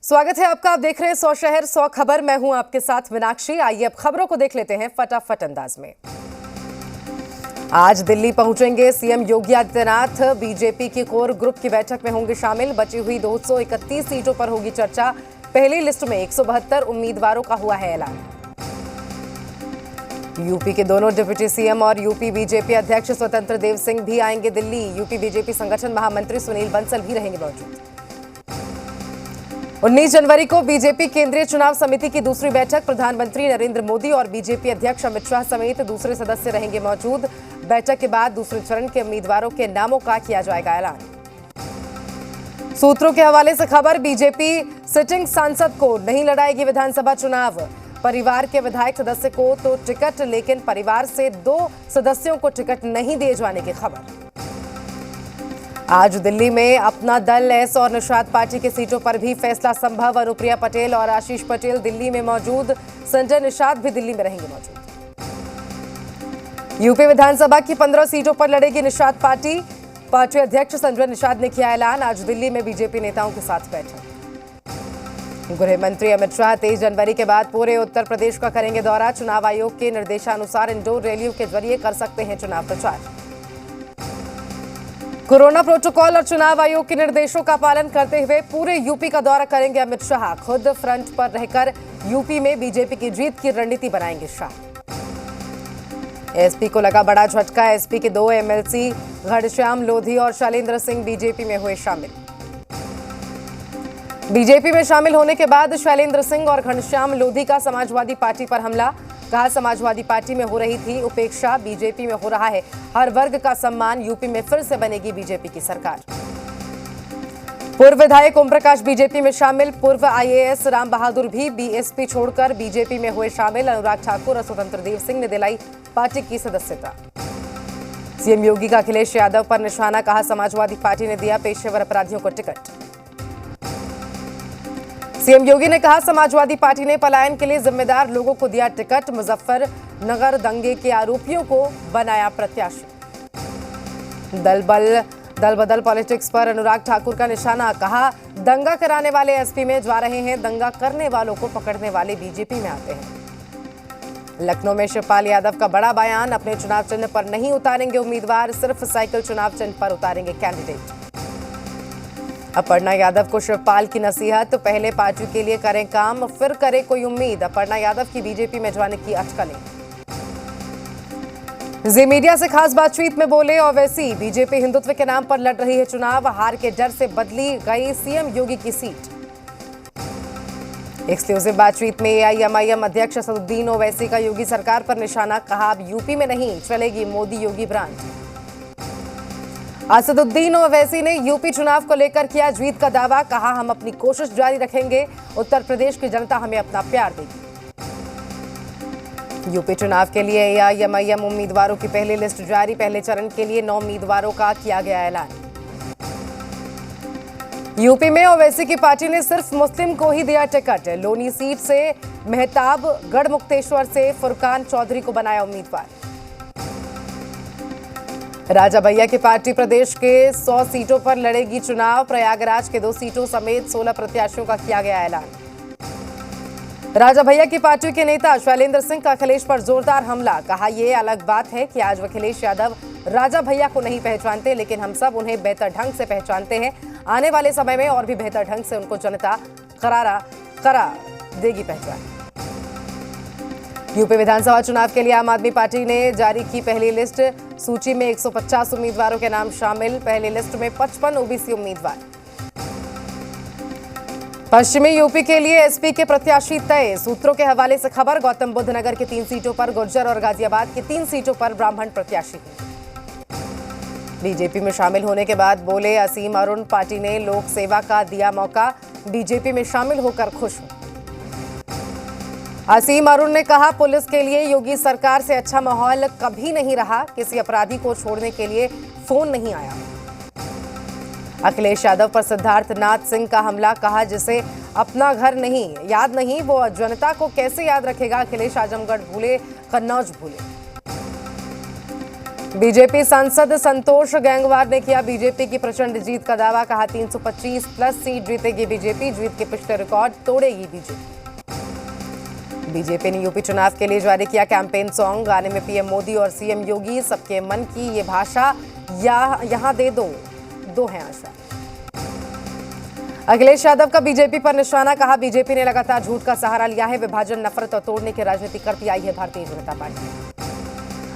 स्वागत है आपका। आप देख रहे हैं 100 शहर 100 खबर। मैं हूं आपके साथ मीनाक्षी। आइए अब खबरों को देख लेते हैं फटाफट अंदाज में। आज दिल्ली पहुंचेंगे सीएम योगी आदित्यनाथ। बीजेपी की कोर ग्रुप की बैठक में होंगे शामिल। बची हुई 231 सीटों पर होगी चर्चा। पहली लिस्ट में 172 उम्मीदवारों का हुआ है ऐलान। यूपी के दोनों डिप्टी सीएम और यूपी बीजेपी अध्यक्ष स्वतंत्र देव सिंह भी आएंगे दिल्ली। यूपी बीजेपी संगठन महामंत्री सुनील बंसल भी रहेंगे मौजूद। 19 जनवरी को बीजेपी केंद्रीय चुनाव समिति की दूसरी बैठक। प्रधानमंत्री नरेंद्र मोदी और बीजेपी अध्यक्ष अमित शाह समेत दूसरे सदस्य रहेंगे मौजूद। बैठक के बाद दूसरे चरण के उम्मीदवारों के नामों का किया जाएगा ऐलान। सूत्रों के हवाले से खबर, बीजेपी सिटिंग सांसद को नहीं लड़ाएगी विधानसभा चुनाव। परिवार के विधायक सदस्य को तो टिकट, लेकिन परिवार से 2 सदस्यों को टिकट नहीं दिए जाने की खबर। आज दिल्ली में अपना दल एस और निषाद पार्टी की सीटों पर भी फैसला संभव। अनुप्रिया पटेल और आशीष पटेल दिल्ली में मौजूद। संजय निषाद भी दिल्ली में रहेंगे मौजूद। यूपी विधानसभा की 15 सीटों पर लड़ेगी निषाद पार्टी। पार्टी अध्यक्ष संजय निषाद ने किया ऐलान। आज दिल्ली में बीजेपी नेताओं के साथ बैठक। गृह मंत्री अमित शाह 23 जनवरी के बाद पूरे उत्तर प्रदेश का करेंगे दौरा। चुनाव आयोग के निर्देशानुसार इंडोर रैलियों के जरिए कर सकते हैं चुनाव प्रचार। कोरोना प्रोटोकॉल और चुनाव आयोग के निर्देशों का पालन करते हुए पूरे यूपी का दौरा करेंगे अमित शाह। खुद फ्रंट पर रहकर यूपी में बीजेपी की जीत की रणनीति बनाएंगे शाह। एसपी को लगा बड़ा झटका। एसपी के 2 एमएलसी घनश्याम लोधी और शैलेंद्र सिंह बीजेपी में हुए शामिल। बीजेपी में शामिल होने के बाद शैलेंद्र सिंह और घनश्याम लोधी का समाजवादी पार्टी पर हमला। कहा, समाजवादी पार्टी में हो रही थी उपेक्षा, बीजेपी में हो रहा है हर वर्ग का सम्मान। यूपी में फिर से बनेगी बीजेपी की सरकार। पूर्व विधायक ओम प्रकाश बीजेपी में शामिल। पूर्व आईएएस राम बहादुर भी बीएसपी छोड़कर बीजेपी में हुए शामिल। अनुराग ठाकुर और स्वतंत्र देव सिंह ने दिलाई पार्टी की सदस्यता। सीएम योगी का अखिलेश यादव पर निशाना। कहा, समाजवादी पार्टी ने दिया पेशेवर अपराधियों को टिकट। सीएम योगी ने कहा, समाजवादी पार्टी ने पलायन के लिए जिम्मेदार लोगों को दिया टिकट। मुजफ्फरनगर दंगे के आरोपियों को बनाया प्रत्याशी। दल बदल पॉलिटिक्स पर अनुराग ठाकुर का निशाना। कहा, दंगा कराने वाले एसपी में जा रहे हैं, दंगा करने वालों को पकड़ने वाले बीजेपी में आते हैं। लखनऊ में शिवपाल यादव का बड़ा बयान। अपने चुनाव चिन्ह पर नहीं उतारेंगे उम्मीदवार, सिर्फ साइकिल चुनाव चिन्ह पर उतारेंगे कैंडिडेट। अपर्णा यादव को शिवपाल की नसीहत। पहले पार्टी के लिए करें काम, फिर करे कोई उम्मीद। अपर्णा यादव की बीजेपी में जाने की अटकलें। जी मीडिया से खास बातचीत में बोले ओवैसी, बीजेपी हिंदुत्व के नाम पर लड़ रही है चुनाव। हार के डर से बदली गई सीएम योगी की सीट। एक्सक्लूसिव बातचीत में एआईएमआईएम अध्यक्ष असदुद्दीन ओवैसी का योगी सरकार पर निशाना। कहा, अब यूपी में नहीं चलेगी मोदी योगी ब्रांड। असदुद्दीन ओवैसी ने यूपी चुनाव को लेकर किया जीत का दावा। कहा, हम अपनी कोशिश जारी रखेंगे, उत्तर प्रदेश की जनता हमें अपना प्यार देगी। यूपी चुनाव के लिए एआईएमआईएम उम्मीदवारों की पहली लिस्ट जारी। पहले चरण के लिए 9 उम्मीदवारों का किया गया ऐलान। यूपी में ओवैसी की पार्टी ने सिर्फ मुस्लिम को ही दिया टिकट। लोनी सीट से मेहताब, गढ़मुक्तेश्वर से फुरकान चौधरी को बनाया उम्मीदवार। राजा भैया की पार्टी प्रदेश के 100 सीटों पर लड़ेगी चुनाव। प्रयागराज के 2 सीटों समेत 16 प्रत्याशियों का किया गया ऐलान। राजा भैया की पार्टी के नेता शैलेंद्र सिंह का अखिलेश पर जोरदार हमला। कहा, यह अलग बात है कि आज अखिलेश यादव राजा भैया को नहीं पहचानते, लेकिन हम सब उन्हें बेहतर ढंग से पहचानते हैं। आने वाले समय में और भी बेहतर ढंग से उनको जनता करा देगी पहचान। यूपी विधानसभा चुनाव के लिए आम आदमी पार्टी ने जारी की पहली लिस्ट। सूची में 150 उम्मीदवारों के नाम शामिल। पहली लिस्ट में 55 ओबीसी उम्मीदवार। पश्चिमी यूपी के लिए एसपी के प्रत्याशी तय। सूत्रों के हवाले से खबर, गौतम बुद्ध नगर की 3 सीटों पर गुर्जर और गाजियाबाद की 3 सीटों पर ब्राह्मण प्रत्याशी हैं। बीजेपी में शामिल होने के बाद बोले असीम अरुण, पार्टी ने लोक सेवा का दिया मौका, बीजेपी में शामिल होकर खुश हूं। असीम अरुण ने कहा, पुलिस के लिए योगी सरकार से अच्छा माहौल कभी नहीं रहा। किसी अपराधी को छोड़ने के लिए फोन नहीं आया। अखिलेश यादव पर सिद्धार्थनाथ सिंह का हमला। कहा, जिसे अपना घर नहीं याद नहीं, वो जनता को कैसे याद रखेगा। अखिलेश आजमगढ़ भूले, कन्नौज भूले। बीजेपी सांसद संतोष गैंगवार ने किया बीजेपी की प्रचंड जीत का दावा। कहा 325 प्लस सीट जीतेगी बीजेपी, जीत के पिछले रिकॉर्ड तोड़ेगी बीजेपी। बीजेपी ने यूपी चुनाव के लिए जारी किया कैंपेन सॉन्ग। गाने में पीएम मोदी और सीएम योगी, सबके मन की ये भाषा, यहाँ दे दो है आशा। अखिलेश यादव का बीजेपी पर निशाना। कहा बीजेपी ने लगातार झूठ का सहारा लिया है, विभाजन, नफरत और तोड़ने की राजनीति करती आई है भारतीय जनता पार्टी।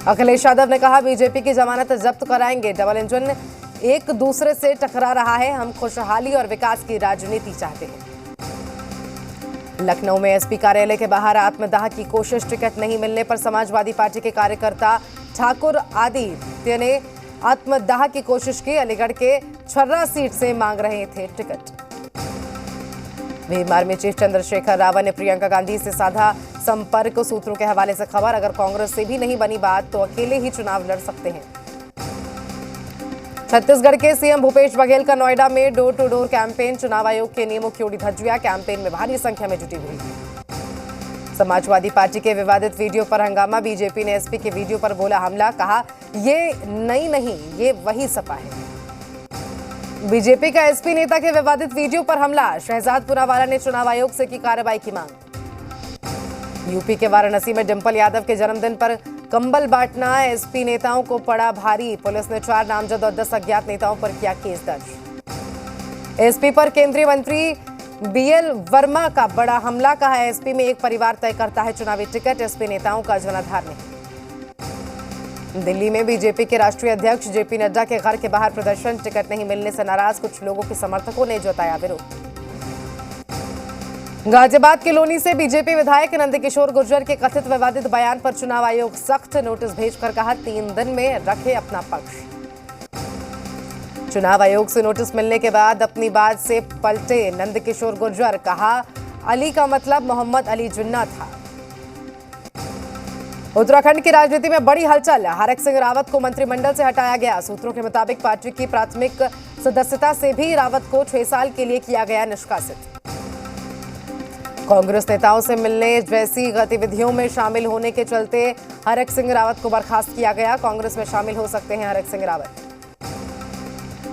अखिलेश यादव ने कहा बीजेपी की जमानत जब्त कराएंगे, डबल इंजन एक दूसरे से टकरा रहा है, हम खुशहाली और विकास की राजनीति चाहते हैं। लखनऊ में एसपी कार्यालय के बाहर आत्मदाह की कोशिश, टिकट नहीं मिलने पर समाजवादी पार्टी के कार्यकर्ता ठाकुर आदित्य ने आत्मदाह की कोशिश की। अलीगढ़ के छर्रा सीट से मांग रहे थे टिकट। भीमबार में चीफ चंद्रशेखर रावत ने प्रियंका गांधी से साधा संपर्क। सूत्रों के हवाले से खबर, अगर कांग्रेस से भी नहीं बनी बात तो अकेले ही चुनाव लड़ सकते हैं। छत्तीसगढ़ के सीएम भूपेश बघेल का नोएडा में डोर टू डोर कैंपेन। चुनाव आयोग के नियमों की उड़ी धज्जियां, कैंपेन में भारी संख्या में जुटी हुई। समाजवादी पार्टी के विवादित वीडियो पर हंगामा। बीजेपी ने एसपी के वीडियो पर बोला हमला। कहा ये नई नहीं, ये वही सपा है। बीजेपी का एसपी नेता के विवादित वीडियो पर हमला। शहजाद पुनावाला ने चुनाव आयोग से की कार्रवाई की मांग। यूपी के वाराणसी में डिंपल यादव के जन्मदिन पर कंबल बांटना एसपी नेताओं को पड़ा भारी। पुलिस ने 4 नामजद और 10 अज्ञात नेताओं पर किया केस दर्ज। एसपी पर केंद्रीय मंत्री बीएल वर्मा का बड़ा हमला। कहा एसपी में एक परिवार तय करता है चुनावी टिकट, एसपी नेताओं का जनाधार नहीं। दिल्ली में बीजेपी के राष्ट्रीय अध्यक्ष जेपी नड्डा के घर के बाहर प्रदर्शन। टिकट नहीं मिलने से नाराज कुछ लोगों के समर्थकों ने जताया विरोध। गाजियाबाद के लोनी से बीजेपी विधायक नंदकिशोर गुर्जर के कथित विवादित बयान पर चुनाव आयोग सख्त नोटिस भेजकर कहा 3 दिन में रखे अपना पक्ष। चुनाव आयोग से नोटिस मिलने के बाद अपनी बात से पलटे नंदकिशोर गुर्जर। कहा अली का मतलब मोहम्मद अली जिन्ना था। उत्तराखंड की राजनीति में बड़ी हलचल। हरक सिंह रावत को मंत्रिमंडल से हटाया गया। सूत्रों के मुताबिक पार्टी की प्राथमिक सदस्यता से भी रावत को 6 साल के लिए किया गया निष्कासित। कांग्रेस नेताओं से मिलने जैसी गतिविधियों में शामिल होने के चलते हरक सिंह रावत को बर्खास्त किया गया। कांग्रेस में शामिल हो सकते हैं हरक सिंह रावत।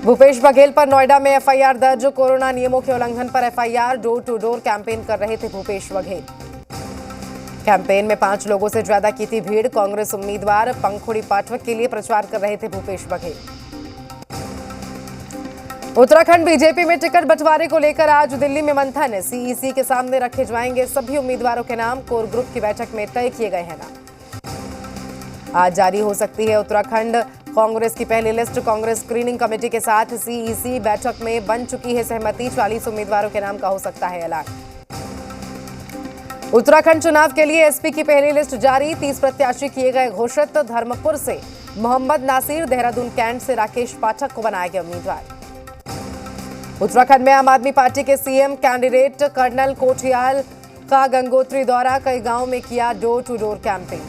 भूपेश बघेल पर नोएडा में एफआईआर दर्ज। कोरोना नियमों के उल्लंघन पर FIR. Door to door campaign कर रहे थे भूपेश बघेल। कैंपेन में 5 लोगों से ज्यादा की थी भीड़। कांग्रेस उम्मीदवार पंखुड़ी पाठक के लिए प्रचार कर रहे थे भूपेश बघेल। उत्तराखंड बीजेपी में टिकट बंटवारे को लेकर आज दिल्ली में मंथन। सीईसी के सामने रखे जाएंगे सभी उम्मीदवारों के नाम। कोर ग्रुप की बैठक में तय किए गए हैं नाम। आज जारी हो सकती है उत्तराखंड कांग्रेस की पहली लिस्ट। कांग्रेस स्क्रीनिंग कमेटी के साथ सीईसी बैठक में बन चुकी है सहमति। 40 उम्मीदवारों के नाम का हो सकता है ऐलान। उत्तराखंड चुनाव के लिए एसपी की पहली लिस्ट जारी। 30 प्रत्याशी किए गए घोषित। धर्मपुर से मोहम्मद नासिर, देहरादून कैंट से राकेश पाठक को बनाया गया उम्मीदवार। उत्तराखंड में आम आदमी पार्टी के सीएम कैंडिडेट कर्नल कोठियाल का गंगोत्री दौरा। कई गांव में किया डोर टू डोर कैंपेन।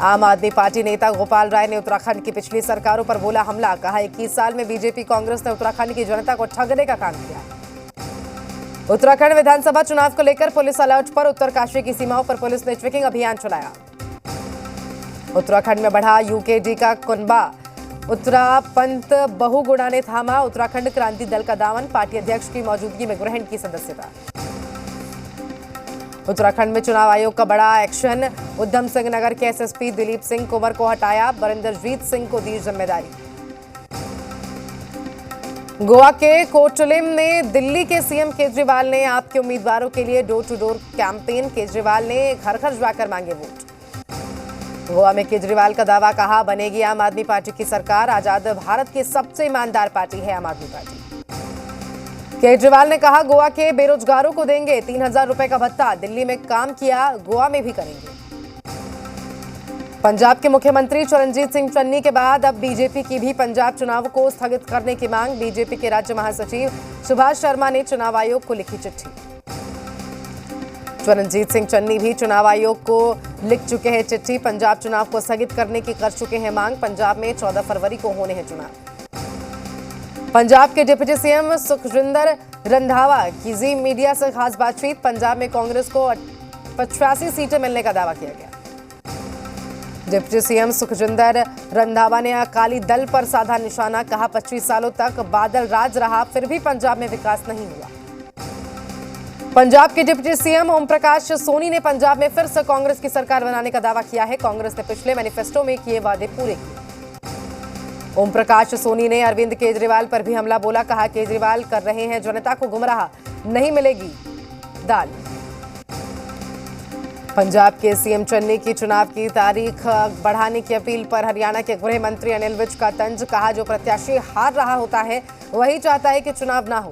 आम आदमी पार्टी नेता गोपाल राय ने उत्तराखंड की पिछली सरकारों पर बोला हमला। कहा 21 साल में बीजेपी कांग्रेस ने उत्तराखंड की जनता को ठगने का काम किया। उत्तराखंड विधानसभा चुनाव को लेकर पुलिस अलर्ट पर। उत्तरकाशी की सीमाओं पर पुलिस ने चेकिंग अभियान चलाया। उत्तराखंड में बढ़ा यूकेडी का कुनबा। उत्तरापंत बहुगुणा ने थामा उत्तराखंड क्रांति दल का दामन। पार्टी अध्यक्ष की मौजूदगी में ग्रहण की सदस्यता। उत्तराखंड में चुनाव आयोग का बड़ा एक्शन। उधम सिंह नगर के एसएसपी दिलीप सिंह कुंवर को हटाया। बरिंदरजीत सिंह को दी जिम्मेदारी। गोवा के कोटलिम में दिल्ली के सीएम केजरीवाल ने आपके उम्मीदवारों के लिए door to door campaign. Kejriwal ने घर घर जाकर मांगे वोट। गोवा में केजरीवाल का दावा। कहा बनेगी आम आदमी पार्टी की सरकार। आजाद भारत की सबसे ईमानदार पार्टी है आम आदमी पार्टी। केजरीवाल ने कहा गोवा के बेरोजगारों को देंगे 3000 रुपए का भत्ता। दिल्ली में काम किया, गोवा में भी करेंगे। पंजाब के मुख्यमंत्री चरणजीत सिंह चन्नी के बाद अब बीजेपी की भी पंजाब चुनाव को स्थगित करने की मांग। बीजेपी के राज्य महासचिव सुभाष शर्मा ने चुनाव आयोग को लिखी चिट्ठी। चरणजीत सिंह चन्नी भी चुनाव आयोग को लिख चुके हैं चिट्ठी। पंजाब चुनाव को स्थगित करने की कर चुके हैं मांग। पंजाब में 14 फरवरी को होने हैं चुनाव। पंजाब के डिप्टी सीएम सुखजिंदर रंधावा की जी मीडिया से खास बातचीत। पंजाब में कांग्रेस को 85 सीटें मिलने का दावा किया गया। डिप्टी सीएम सुखजिंदर रंधावा ने अकाली दल पर साधा निशाना, कहा 25 सालों तक बादल राज रहा फिर भी पंजाब में विकास नहीं हुआ। पंजाब के डिप्टी सीएम ओम प्रकाश सोनी ने पंजाब में फिर से कांग्रेस की सरकार बनाने का दावा किया है। कांग्रेस ने पिछले मैनिफेस्टो में किए वादे पूरे किए। ओम प्रकाश सोनी ने अरविंद केजरीवाल पर भी हमला बोला, कहा केजरीवाल कर रहे हैं जनता को गुमराह, नहीं मिलेगी दाल। पंजाब के सीएम चन्नी की चुनाव की तारीख बढ़ाने की अपील पर हरियाणा के गृह मंत्री अनिल विज का तंज, कहा जो प्रत्याशी हार रहा होता है वही चाहता है कि चुनाव ना हो।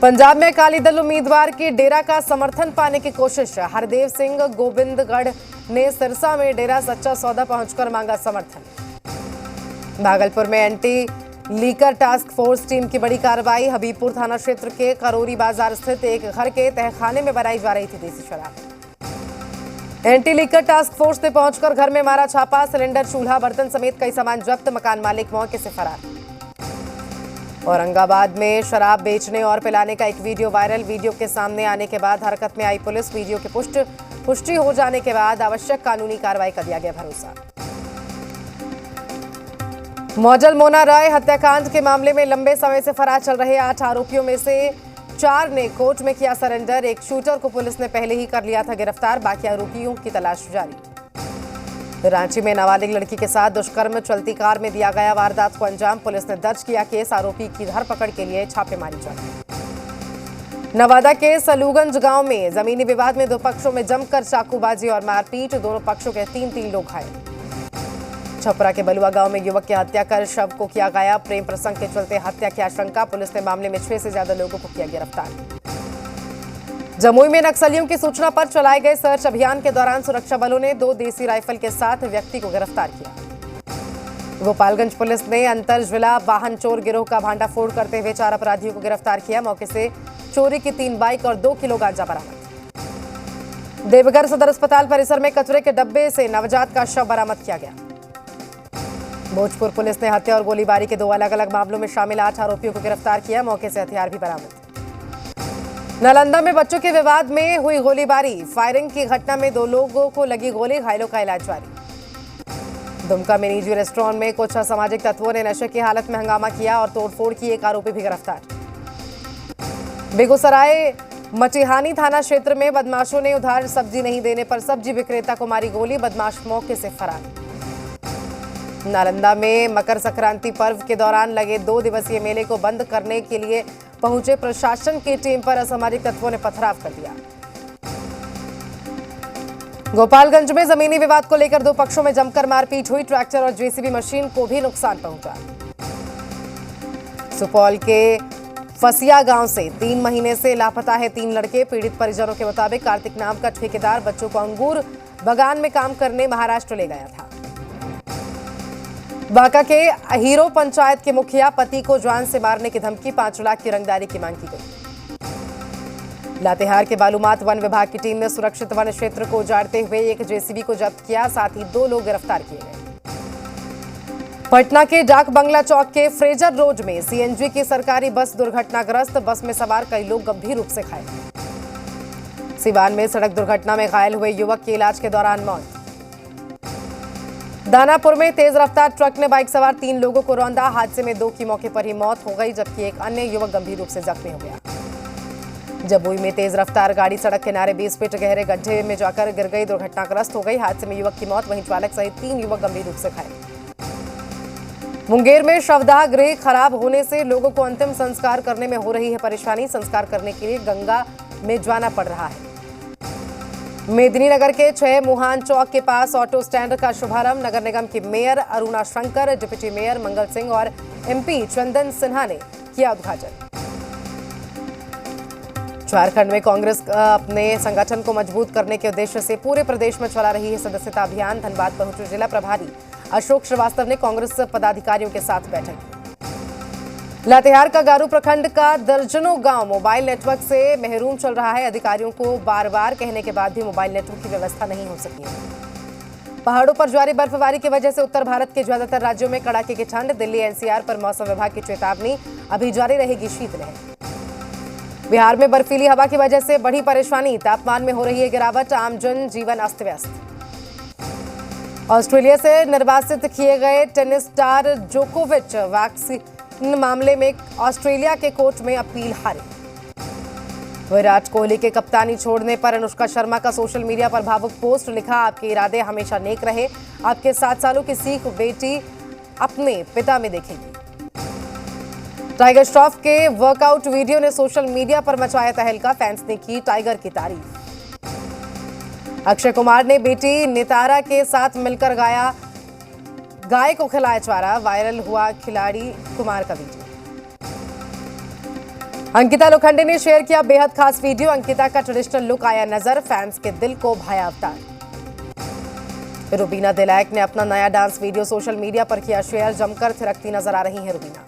पंजाब में अकाली दल उम्मीदवार की डेरा का समर्थन पाने की कोशिश, हरदेव सिंह गोबिंदगढ़ ने सिरसा में डेरा सच्चा सौदा पहुंचकर मांगा समर्थन। भागलपुर में anti liquor task force team की बड़ी कार्रवाई, हबीबपुर थाना क्षेत्र के करोरी बाजार स्थित एक घर के तहखाने में बनाई जा रही थी देसी शराब। एंटी लीकर टास्क फोर्स ने पहुंचकर घर में मारा छापा, सिलेंडर, चूल्हा, बर्तन समेत कई सामान जब्त, मकान मालिक मौके से फरार। औरंगाबाद में शराब बेचने और पिलाने का एक वीडियो वायरल, वीडियो के सामने आने के बाद हरकत में आई पुलिस, वीडियो की पुष्टि हो जाने के बाद आवश्यक कानूनी कार्रवाई का दिया गया भरोसा। मौजल मोना राय हत्याकांड के मामले में लंबे समय से फरार चल रहे 8 आरोपियों में से 4 ने कोर्ट में किया सरेंडर। एक शूटर को पुलिस ने पहले ही कर लिया था गिरफ्तार, बाकी आरोपियों की तलाश जारी। रांची में नाबालिग लड़की के साथ दुष्कर्म, चलती कार में दिया गया वारदात को अंजाम, पुलिस ने दर्ज किया केस, आरोपी की धरपकड़ के लिए छापेमारी जारी। नवादा के सलूगंज गांव में जमीनी विवाद में 2 पक्षों में जमकर चाकूबाजी और मारपीट, दोनों पक्षों के 3 लोग घायल। छपरा के बलुआ गांव में युवक की हत्या कर शव को किया गया, प्रेम प्रसंग के चलते हत्या की आशंका, पुलिस ने मामले में 6 से ज्यादा लोगों को किया गिरफ्तार। जमुई में नक्सलियों की सूचना पर चलाए गए सर्च अभियान के दौरान सुरक्षा बलों ने 2 देसी राइफल के साथ व्यक्ति को गिरफ्तार किया। गोपालगंज पुलिस ने अंतर जिला वाहन चोर गिरोह का भांडाफोड़ करते हुए 4 अपराधियों को गिरफ्तार किया, मौके से चोरी की 3 बाइक और 2 किलो गांजा बरामद। देवघर सदर अस्पताल परिसर में कचरे के डब्बे से नवजात का शव बरामद किया गया। भोजपुर पुलिस ने हत्या और गोलीबारी के 2 अलग अलग मामलों में शामिल 8 आरोपियों को गिरफ्तार किया, मौके से हथियार भी बरामद। नालंदा में बच्चों के विवाद में हुई गोलीबारी, फायरिंग की घटना में 2 लोगों को लगी गोली, घायलों का इलाज जारी। दुमका में निजी रेस्टोरेंट में कुछ असामाजिक तत्वों ने नशे की हालत में हंगामा किया और तोड़फोड़ की, एक आरोपी भी गिरफ्तार। बेगूसराय मटिहानी थाना क्षेत्र में बदमाशों ने उधार सब्जी नहीं देने पर सब्जी विक्रेता को मारी गोली, बदमाश मौके से फरार। नालंदा में मकर संक्रांति पर्व के दौरान लगे 2 दिवसीय मेले को बंद करने के लिए पहुंचे प्रशासन की टीम पर असामाजिक तत्वों ने पथराव कर दिया। गोपालगंज में जमीनी विवाद को लेकर 2 पक्षों में जमकर मारपीट हुई, ट्रैक्टर और जेसीबी मशीन को भी नुकसान पहुंचा। सुपौल के फसिया गांव से 3 महीने से लापता है 3 लड़के, पीड़ित परिजनों के मुताबिक कार्तिक नाम का ठेकेदार बच्चों को अंगूर बागान में काम करने महाराष्ट्र ले गया था। बांका के हीरो पंचायत के मुखिया पति को जान से मारने की धमकी, 5 लाख की रंगदारी की मांग की गई। लातेहार के बालूमाथ वन विभाग की टीम ने सुरक्षित वन क्षेत्र को उजाड़ते हुए एक जेसीबी को जब्त किया, साथ ही 2 लोग गिरफ्तार किए गए। पटना के डाक बंगला चौक के फ्रेजर रोड में सीएनजी की सरकारी बस दुर्घटनाग्रस्त, बस में सवार कई लोग गंभीर रूप से घायल। सिवान में सड़क दुर्घटना में घायल हुए युवक की इलाज के दौरान मौत। दानापुर में तेज रफ्तार ट्रक ने बाइक सवार 3 लोगों को रौंदा, हादसे में 2 की मौके पर ही मौत हो गई, जबकि एक अन्य युवक गंभीर रूप से जख्मी हो गया। जमुई में तेज रफ्तार गाड़ी सड़क किनारे 20 फीट गहरे गड्ढे में जाकर गिर गई, दुर्घटनाग्रस्त हो गई, हादसे में युवक की मौत, वहीं चालक सहित 3 युवक गंभीर रूप से घायल। मुंगेर में शवदाह गृह खराब होने से लोगों को अंतिम संस्कार करने में हो रही है परेशानी, संस्कार करने के लिए गंगा में जाना पड़ रहा है। मेदिनीनगर के 6 मुहान चौक के पास ऑटो स्टैंड का शुभारंभ नगर निगम की mayor Aruna Shankar, deputy mayor Mangal Singh और एमपी चंदन सिन्हा ने किया उद्घाटन। झारखंड में कांग्रेस अपने संगठन को मजबूत करने के उद्देश्य से पूरे प्रदेश में चला रही है सदस्यता अभियान। धनबाद पहुंचे जिला प्रभारी अशोक श्रीवास्तव ने कांग्रेस पदाधिकारियों के साथ बैठक की। लातेहार का गारू प्रखंड का दर्जनों गांव मोबाइल नेटवर्क से महरूम चल रहा है, अधिकारियों को बार बार कहने के बाद भी मोबाइल नेटवर्क की व्यवस्था नहीं हो सकी है। पहाड़ों पर जारी बर्फबारी की वजह से उत्तर भारत के ज्यादातर राज्यों में कड़ाके की ठंड, दिल्ली एनसीआर पर मौसम विभाग की चेतावनी, अभी जारी रहेगी शीतलहर। बिहार में बर्फीली हवा की वजह से बढ़ी परेशानी, तापमान में हो रही है गिरावट, आम जन जीवन अस्त व्यस्त। ऑस्ट्रेलिया से निर्वासित किए गए टेनिस स्टार जोकोविच वैक्सीन मामले में ऑस्ट्रेलिया के कोर्ट में अपील हारे। विराट कोहली के कप्तानी छोड़ने पर अनुष्का शर्मा का सोशल मीडिया पर भावुक पोस्ट लिखा, आपके इरादे हमेशा नेक रहे, आपके 7 सालों की सीख बेटी अपने पिता में देखेगी। टाइगर श्रॉफ के वर्कआउट वीडियो ने सोशल मीडिया पर मचाया तहलका, फैंस ने की टाइगर की तारीफ। अक्षय कुमार ने बेटी नितारा के साथ मिलकर गाया, गाय को खिलाया चारा, वायरल हुआ खिलाड़ी कुमार का वीडियो। अंकिता लोखंडे ने शेयर किया बेहद खास वीडियो, अंकिता का ट्रेडिशनल लुक आया नजर, फैंस के दिल को भाया अवतार। रुबीना दिलैक ने अपना नया डांस वीडियो सोशल मीडिया पर किया शेयर, जमकर थिरकती नजर आ रही हैं रुबीना।